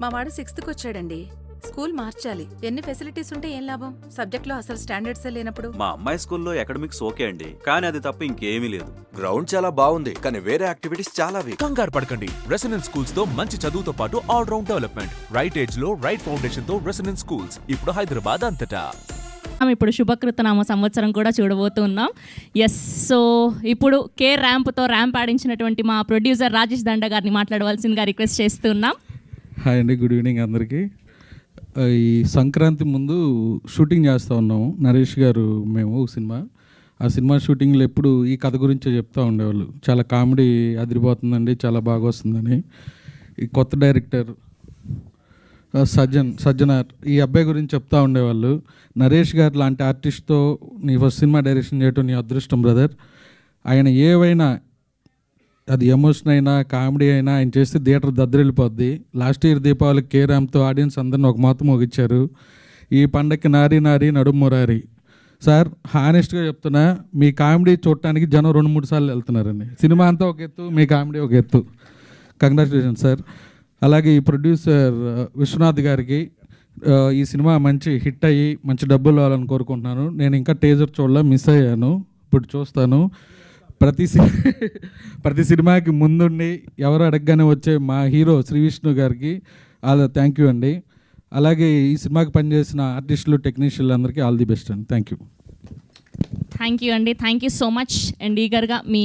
మా వాడు 6th వచ్చాడండి. స్కూల్ మార్చాలి. ఎన్ని ఫెసిలిటీస్ ఉంటే ఏం లాభం? సబ్జెక్ట్లో అసలు స్టాండర్డ్స్ లేనప్పుడు. మా అమ్మాయి స్కూల్లో అకాడమిక్స్ ఓకే అండి, కానీ అది తప్ప ఇంకేమీ లేదు. గ్రౌండ్ చాలా బాగుంది, కానీ వేరే యాక్టివిటీస్ చాలా వీక్. కంగారు పడకండి. రెసిడెన్స్ స్కూల్స్ తో మంచి చదువుతో పాటు all round development. Right age లో రైట్ ఫౌండేషన్ తో రెసిడెన్స్ స్కూల్స్ ఇప్పుడు హైదరాబాద్ అంతటా. ఇప్పుడు శుభకృతనామ సంవత్సరం కూడా చూడబోతున్నాం. ఎస్, సో ఇప్పుడు కే ర్యాంప్తో ర్యాంప్ ఆడించినటువంటి మా ప్రొడ్యూసర్ రాజేష్ దండ గారిని మాట్లాడవలసిందిగా రిక్వెస్ట్ చేస్తున్నాం. హాయ్ అండి, గుడ్ ఈవినింగ్ అందరికీ. ఈ సంక్రాంతి ముందు షూటింగ్ చేస్తూ ఉన్నాము నరేష్ గారు మేము సినిమా. ఆ సినిమా షూటింగ్లో ఎప్పుడు ఈ కథ గురించే చెప్తూ ఉండేవాళ్ళు. చాలా కామెడీ అదిరిపోతుందండి, చాలా బాగా వస్తుందని. ఈ కొత్త డైరెక్టర్ సజ్జనార్ ఈ అబ్బాయి గురించి చెప్తూ ఉండేవాళ్ళు. నరేష్ గారు లాంటి ఆర్టిస్ట్తో నీ ఫస్ట్ సినిమా డైరెక్షన్ చేయటం నీ అదృష్టం బ్రదర్. ఆయన ఏవైనా, అది ఎమోషన్ అయినా కామెడీ అయినా ఆయన చేస్తే థియేటర్ దద్దరిల్లిపోద్ది. లాస్ట్ ఇయర్ దీపావళికి కే ర్యాంప్తో ఆడియన్స్ అందరిని ఒక మాత మోగిచ్చారు. ఈ పండగకి నారీ నారీ నడుము మురారి. సార్ హానెస్ట్గా చెప్తున్నా, మీ కామెడీ చూడటానికి జనం 2-3 సార్లు వెళ్తున్నారండి. సినిమా అంతా ఒక ఎత్తు, మీ కామెడీ ఒక ఎత్తు. Congratulation sir. అలాగే ఈ ప్రొడ్యూసర్ విశ్వనాథ్ గారికి ఈ సినిమా మంచి హిట్ అయ్యి మంచి డబ్బులు రావాలని కోరుకుంటున్నాను. నేను ఇంకా టేజర్ చూడలే, మిస్ అయ్యాను, ఇప్పుడు చూస్తాను. ప్రతి సినిమాకి ముందుండి ఎవరు అడగగానే వచ్చే మా హీరో శ్రీ విష్ణు గారికి థ్యాంక్ యూ అండి. అలాగే ఈ సినిమాకి పనిచేసిన ఆర్టిస్టులు టెక్నీషియన్లు అందరికీ ఆల్ ది బెస్ట్ అండి. థ్యాంక్ యూ అండి, thank you so much. And ఈగర్గా మీ